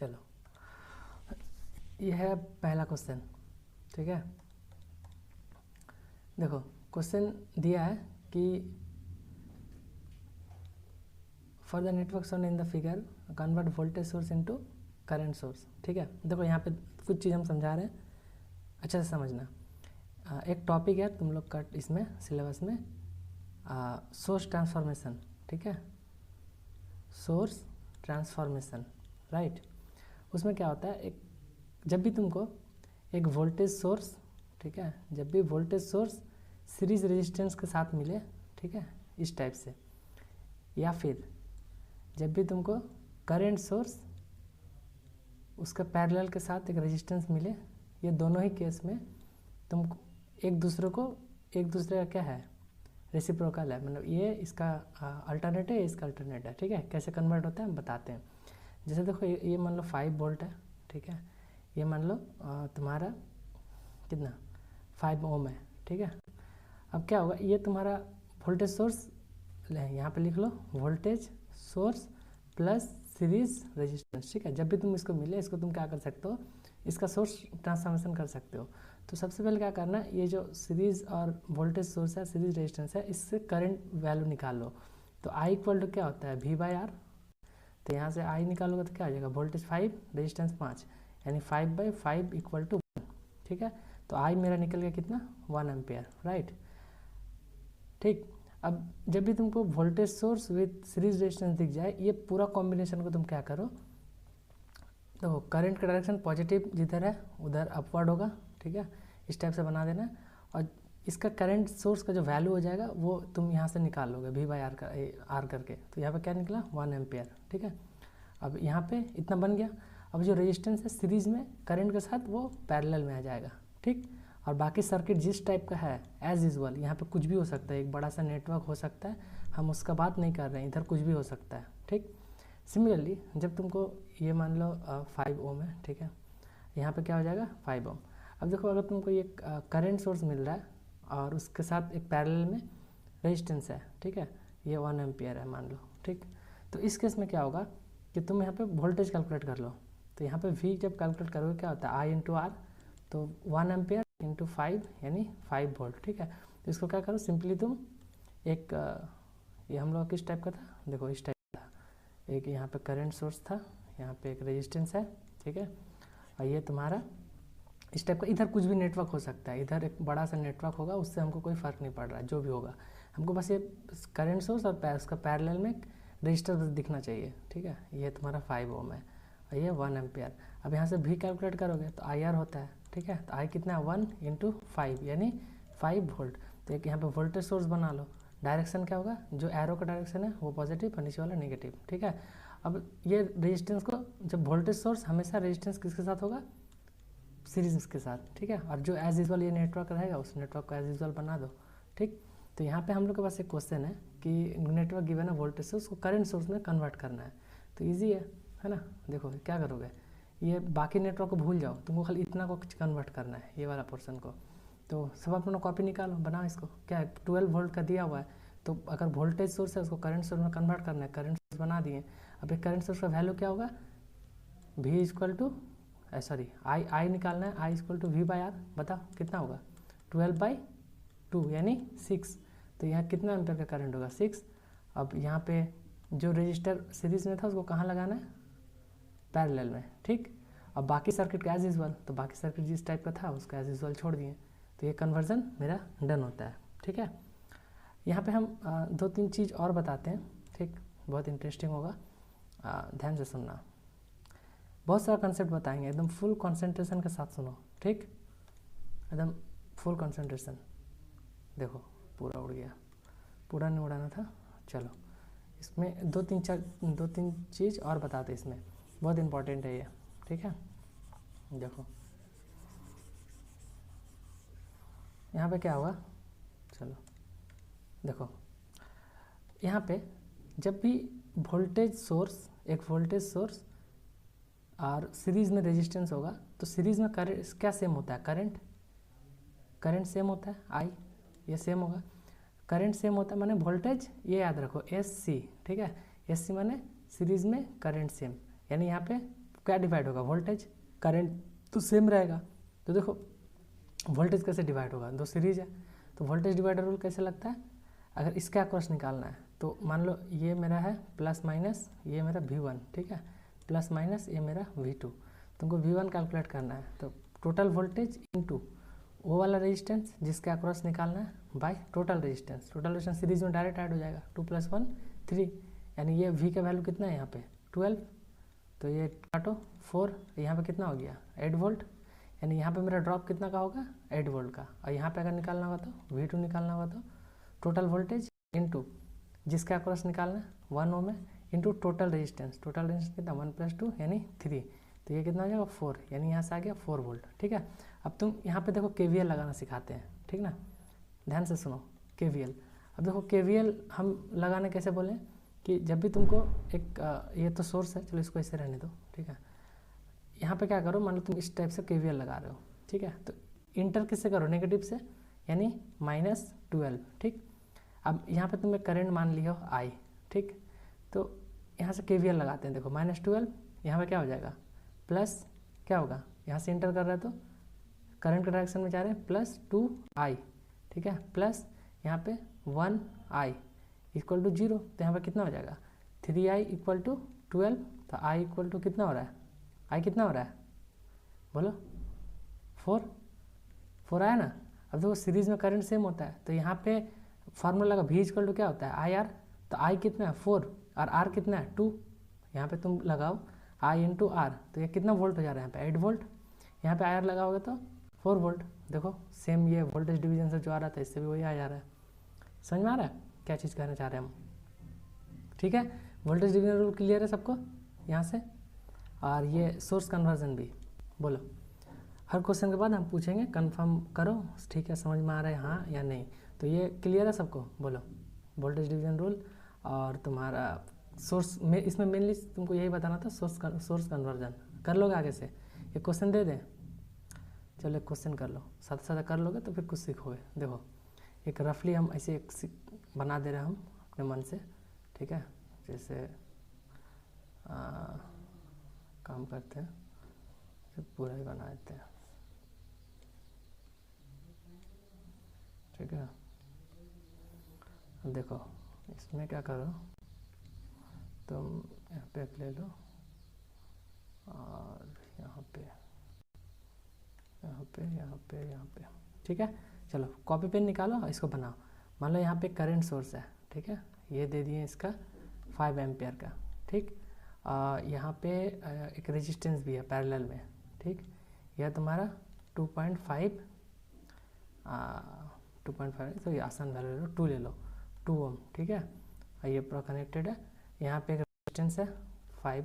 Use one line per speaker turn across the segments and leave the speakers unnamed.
चलो, यह है पहला क्वेश्चन, ठीक है। देखो क्वेश्चन दिया है कि for the network shown in the figure convert voltage source into current source, ठीक है। देखो यहाँ पे कुछ चीज़ हम समझा रहे हैं, अच्छा से समझना। एक टॉपिक है तुम लोग का इसमें सिलेबस में, सोर्स ट्रांसफॉर्मेशन, ठीक है, सोर्स ट्रांसफॉर्मेशन, राइट। उसमें क्या होता है, एक जब भी तुमको एक वोल्टेज सोर्स, ठीक है, जब भी वोल्टेज सोर्स सीरीज रेजिस्टेंस के साथ मिले, ठीक है, इस टाइप से, या फिर जब भी तुमको करंट सोर्स उसका पैरेलल के साथ एक रेजिस्टेंस मिले, ये दोनों ही केस में तुम एक दूसरे का क्या है, रेसिप्रोकल है, मतलब ये इसका अल्टरनेट है, इसका अल्टरनेट है, ठीक है। कैसे कन्वर्ट होता है हम बताते हैं। जैसे देखो ये मान लो 5 वोल्ट है, ठीक है, ये मान लो तुम्हारा कितना 5 ओम है, ठीक है। अब क्या होगा, ये तुम्हारा वोल्टेज सोर्स, यहाँ पे लिख low voltage source plus series resistance, ठीक है। जब भी तुम इसको मिले, इसको तुम क्या कर सकते हो, इसका सोर्स ट्रांसफॉर्मेशन कर सकते हो। तो सबसे पहले क्या करना है, ये जो सीरीज और वोल्टेज सोर्स है, सीरीज रेजिस्टेंस है, इससे करंट वैल्यू निकाल लो। तो आई इक्वल टू क्या होता है, वी बाई आर। तो यहाँ से आई निकालोगे तो क्या आ जाएगा, वोल्टेज 5 रेजिस्टेंस 5, यानी 5/5 इक्वल टू 1, ठीक है। तो आई मेरा निकल गया कितना, 1 एम्पेयर, राइट, ठीक। अब जब भी तुमको voltage source with series resistance दिख जाए, ये पूरा कॉम्बिनेशन को तुम क्या करो, तो करंट का डायरेक्शन पॉजिटिव जिधर है उधर अपवर्ड होगा, ठीक है, इस टाइप से बना देना। और इसका करंट सोर्स का जो वैल्यू हो जाएगा वो तुम यहाँ से निकाल लोगे वी बाई आर करके। तो यहाँ पे क्या निकला, 1 एम्पेयर, ठीक है। अब यहाँ पे इतना बन गया। अब जो रेजिस्टेंस है सीरीज में करंट के साथ वो पैरेलल में आ जाएगा, ठीक। और बाकी सर्किट जिस टाइप का है एज यूजुअल, यहाँ पे कुछ भी हो सकता है, एक बड़ा सा नेटवर्क हो सकता है, हम उसका बात नहीं कर रहे हैं, इधर कुछ भी हो सकता है, ठीक। सिमिलरली जब तुमको ये मान लो 5 ओम है, ठीक है, यहाँ पे क्या हो जाएगा 5 ओम। अब देखो अगर तुमको ये करंट सोर्स मिल रहा है और उसके साथ एक पैरेलल में रेजिस्टेंस है, ठीक है, ये 1 एम्पियर है मान लो, ठीक। तो इस केस में क्या होगा कि तुम यहाँ पे वोल्टेज कैलकुलेट कर लो। तो यहाँ पे वी जब कैलकुलेट करोगे क्या होता है, आई इंटू आर, तो 1 एम्पियर इंटू 5 यानी 5 वोल्ट, ठीक है। तो इसको क्या करो, सिंपली तुम एक ये हम लोग किस टाइप का था, देखो इस टाइप का था, एक यहाँ पे करंट सोर्स था, यहाँ पे एक रेजिस्टेंस है, ठीक है, और ये तुम्हारा इस टाइप का, इधर कुछ भी नेटवर्क हो सकता है, इधर एक बड़ा सा नेटवर्क होगा, उससे हमको कोई फ़र्क नहीं पड़ रहा है, जो भी होगा हमको बस ये करंट सोर्स और उसका पैरेलल में रजिस्टर बस दिखना चाहिए, ठीक है। ये तुम्हारा 5 ओम है और ये 1 एम्पियर। अब यहाँ से भी कैलकुलेट करोगे तो आई आर होता है, ठीक है। तो आई कितना है, 1 इंटू 5 यानी 5 वोल्ट। तो एक यहाँ पे वोल्टेज सोर्स बना लो, डायरेक्शन क्या होगा, जो एरो का डायरेक्शन है वो पॉजिटिव और नीचे वाला नेगेटिव, ठीक है। अब ये रेजिस्टेंस को, जब वोल्टेज सोर्स हमेशा रेजिस्टेंस किसके साथ होगा, सीरीज के साथ, ठीक है। और जो एज यूजुअल ये नेटवर्क रहेगा उस नेटवर्क को एज यूजुअल बना दो, ठीक। तो यहाँ पे हम लोग के पास एक क्वेश्चन है कि नेटवर्क गिवन है वोल्टेज सोर्स को करंट सोर्स में कन्वर्ट करना है। तो ईजी है ना। देखो क्या करोगे, ये बाकी नेटवर्क को भूल जाओ, तुमको खाली इतना को कन्वर्ट करना है, ये वाला पोर्शन को। तो सब अपना कॉपी निकालो, बनाओ इसको, क्या है 12 वोल्ट का दिया हुआ है, तो अगर वोल्टेज सोर्स है उसको करंट सोर्स में कन्वर्ट करना है, करंट सोर्स बना दिए। अब एक करंट सोर्स का वैल्यू क्या होगा, V equal to sorry I निकालना है, I equal to V by R, बताओ कितना होगा, 12/2 यानी 6। तो यहाँ कितना एम्पेयर का करंट होगा, 6। अब यहाँ पे जो रजिस्टर सीरीज में था उसको कहाँ लगाना है, पैरेलल में, ठीक। अब बाकी सर्किट का एज यूजुअल, तो बाकी सर्किट जिस टाइप का था उसको एज यूजुअल छोड़ दिए। तो ये कन्वर्जन मेरा डन होता है, ठीक है। यहाँ पे हम 2-3 चीज़ और बताते हैं, ठीक, बहुत इंटरेस्टिंग होगा, ध्यान से सुनना। बहुत सारा कंसेप्ट बताएंगे, एकदम फुल कंसंट्रेशन के साथ सुनो, ठीक, एकदम फुल कंसंट्रेशन। देखो पूरा उड़ गया, पूरा नहीं उड़ाना था। चलो इसमें 2-3 चीज़ और बताते, इसमें बहुत इंपॉर्टेंट है ये, ठीक है। देखो यहाँ पे क्या होगा, चलो देखो यहाँ पे जब भी वोल्टेज सोर्स, एक वोल्टेज सोर्स और सीरीज में रेजिस्टेंस होगा, तो सीरीज में करंट क्या सेम होता है, करंट सेम होता है, आई ये सेम होगा, करंट सेम होता है माने वोल्टेज, ये याद रखो एस सी, ठीक है, एस सी माने सीरीज में करंट सेम, यानी यहाँ पे तो क्या डिवाइड होगा, वोल्टेज, करंट तो सेम रहेगा। तो देखो वोल्टेज कैसे डिवाइड होगा, दो सीरीज है, तो वोल्टेज डिवाइडर रूल कैसे लगता है, अगर इसके अक्रॉस निकालना है तो मान लो ये मेरा है प्लस माइनस, ये मेरा V1, ठीक है, प्लस माइनस ये मेरा V2, तुमको V1 कैलकुलेट करना है, तो टोटल वोल्टेज इनटू वो वाला रेजिस्टेंस जिसके अक्रॉस निकालना है by total resistance. Total resistance series में डायरेक्ट ऐड हो जाएगा, 2 + 1 3, यानी ये V का वैल्यू कितना है यहाँ पे 12, तो ये काटो 4, यहाँ पे कितना हो गया 8 वोल्ट, यानी यहाँ पे मेरा ड्रॉप कितना का होगा 8 वोल्ट का। और यहाँ पे अगर निकालना होगा तो V2 निकालना होगा तो टोटल वोल्टेज इनटू जिसका अक्रॉस निकालना है 1 ओम है, into total resistance, total resistance कितना 1 + 2 यानी 3, तो ये कितना हो जाएगा 4, यानी यहाँ से आ गया 4 वोल्ट, ठीक है। अब तुम यहाँ पे देखो KVL लगाना सिखाते हैं, ठीक ना, ध्यान से सुनो KVL। अब देखो KVL हम लगाने कैसे बोले कि जब भी तुमको एक ये तो सोर्स है, चलो इसको ऐसे रहने दो, ठीक है। यहाँ पे क्या करो, मान लो तुम इस टाइप से KVL लगा रहे हो, ठीक है, तो इंटर किससे करो नेगेटिव से, यानी -12, ठीक। अब यहाँ पे तुम्हें करंट मान लिया हो I, ठीक, तो यहाँ से KVL लगाते हैं, देखो -12, यहाँ पे क्या हो जाएगा प्लस, क्या होगा यहाँ से इंटर कर रहे हैं तो करंट के डायरेक्शन में जा रहे हैं +2I, ठीक है, प्लस यहाँ पे 1I इक्वल टू 0, तो यहाँ पे कितना हो जाएगा 3I इक्वल टू 12, तो I इक्वल टू कितना हो रहा है, I कितना हो रहा है बोलो 4 आया ना। अब देखो सीरीज में करंट सेम होता है, तो यहाँ पे फार्मूला का V इक्वल टू क्या होता है IR, तो I कितना है 4 और R कितना है 2, यहाँ पे तुम लगाओ I × R, तो ये कितना वोल्ट हो जा रहा है यहाँ पे 8 वोल्ट, यहाँ पे IR लगाओगे तो 4 वोल्ट। देखो सेम ये वोल्टेज डिवीजन से जो आ रहा था इससे भी वही आ जा रहा है, समझ में आ रहा है क्या चीज़ कहना चाह रहे हैं हम, ठीक है। वोल्टेज डिवीजन रूल क्लियर है सबको यहाँ से, और ये सोर्स कन्वर्जन भी, बोलो हर क्वेश्चन के बाद हम पूछेंगे कंफर्म करो, ठीक है, समझ में आ रहा है हाँ या नहीं, तो ये क्लियर है सबको, बोलो वोल्टेज डिवीजन रूल और तुम्हारा सोर्स में, इसमें मेनली तुमको यही बताना था सोर्स कन्वर्जन, कर लोगे आगे से, एक क्वेश्चन दे दें, चलो एक क्वेश्चन कर लो, साथ साथ कर लोगे तो फिर कुछ सीखोगे। देखो एक रफली हम ऐसे एक बना दे रहे हैं हम अपने मन से, ठीक है, जैसे काम करते हैं तो पूरा ही बना देते हैं, ठीक है। देखो इसमें क्या करो, तुम यहाँ पे ले लो और यहाँ पे, ठीक है। चलो कॉपी पेन निकालो और इसको बनाओ। मान लो यहाँ पे करंट सोर्स है, ठीक है, ये दे दिए इसका 5 एम्पियर का, ठीक, यहाँ पे एक रेजिस्टेंस भी है पैरेलल में, ठीक, यह तुम्हारा 2.5 तो ये आसान वैल्यू ले लो, 2 ले लो, 2 ओम, ठीक है, और ये पूरा कनेक्टेड है। यहाँ पे एक रेजिस्टेंस है 5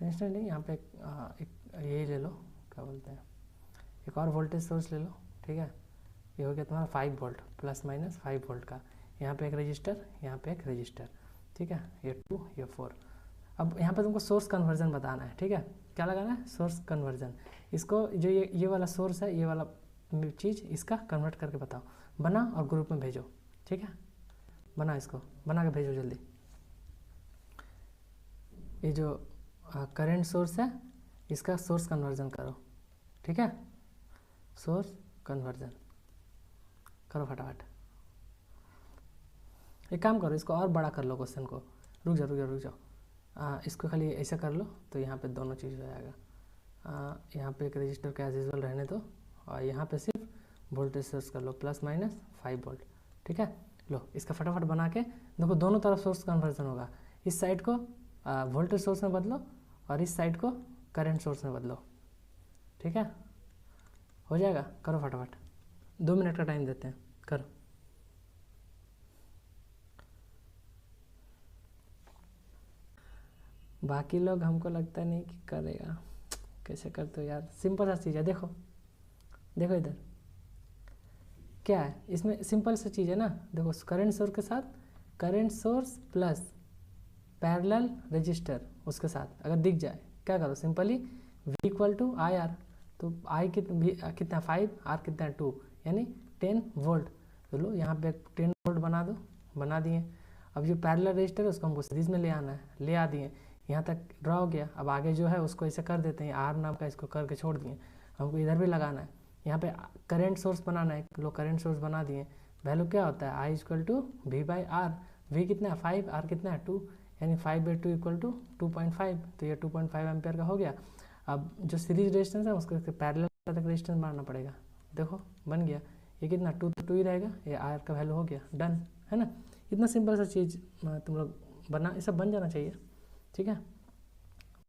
रेजिस्टेंस नहीं, यहाँ पे एक ये ले लो, क्या बोलते हैं, एक और वोल्टेज सोर्स ले लो, ठीक है, ये हो गया तुम्हारा 5 वोल्ट ±5 वोल्ट का, यहाँ पे एक रजिस्टर, यहाँ पे एक रजिस्टर, ठीक है, ये 2 ये 4। अब यहाँ पे तुमको सोर्स कन्वर्जन बताना है, ठीक है, क्या लगाना है सोर्स कन्वर्जन, इसको जो ये वाला सोर्स है, ये वाला चीज़ इसका कन्वर्ट करके बताओ, बना और ग्रुप में भेजो, ठीक है, बना इसको बना के भेजो जल्दी। ये जो करंट सोर्स है इसका सोर्स कन्वर्जन करो, ठीक है, सोर्स कन्वर्जन करो फटाफट। एक काम करो, इसको और बड़ा कर लो क्वेश्चन को, रुक जाओ, इसको खाली ऐसा कर लो तो यहाँ पे दोनों चीज़ हो जाएगा। यहाँ पे एक रजिस्टर का एज यूजुअल रहने दो और यहाँ पे सिर्फ वोल्टेज सोर्स कर लो ±5 वोल्ट, ठीक है। लो इसका फटाफट बना के देखो, दोनों तरफ सोर्स कन्वर्जन होगा, इस साइड को वोल्टेज सोर्स में बदलो और इस साइड को करंट सोर्स में बदलो, ठीक है, हो जाएगा, करो फटाफट, 2 मिनट का टाइम देते हैं, करो। बाकी लोग हमको लगता नहीं कि करेगा, कैसे करते हो यार, सिंपल सा चीज़ है, देखो इधर क्या है, इसमें सिंपल सा चीज़ है ना, देखो करंट सोर्स के साथ current source plus parallel register उसके साथ अगर दिख जाए, क्या करो सिंपली V = IR, तो I कितना 5, R कितना 2, यानी 10 वोल्ट, तो लो यहाँ पे 10 वोल्ट बना दो, बना दिए। अब जो पैरेलल रेजिस्टर है उसको हमको सीरीज में ले आना है, ले आ दिए, यहाँ तक ड्रा हो गया। अब आगे जो है उसको ऐसे कर देते हैं, आर नाम का इसको करके छोड़ दिए। हमको इधर भी लगाना है, यहाँ पे करंट सोर्स बनाना है, लोग करंट सोर्स बना दिए। वैल्यू क्या होता है, I equal to V by R, V कितना है 5, आर कितना है 2, यानी 5/2 इक्वल टू 2.5, तो ये 2.5 एम्पेयर का हो गया। अब जो सीरीज रेजिस्टेंस है उसको पैरेलल तक रेजिस्टेंस मारना पड़ेगा। देखो बन गया, ये कितना 2 तो 2 ही रहेगा, ये आर का वैल्यू हो गया, डन है ना। इतना सिंपल सा चीज़ तुम लोग बना, ये सब बन जाना चाहिए, ठीक है।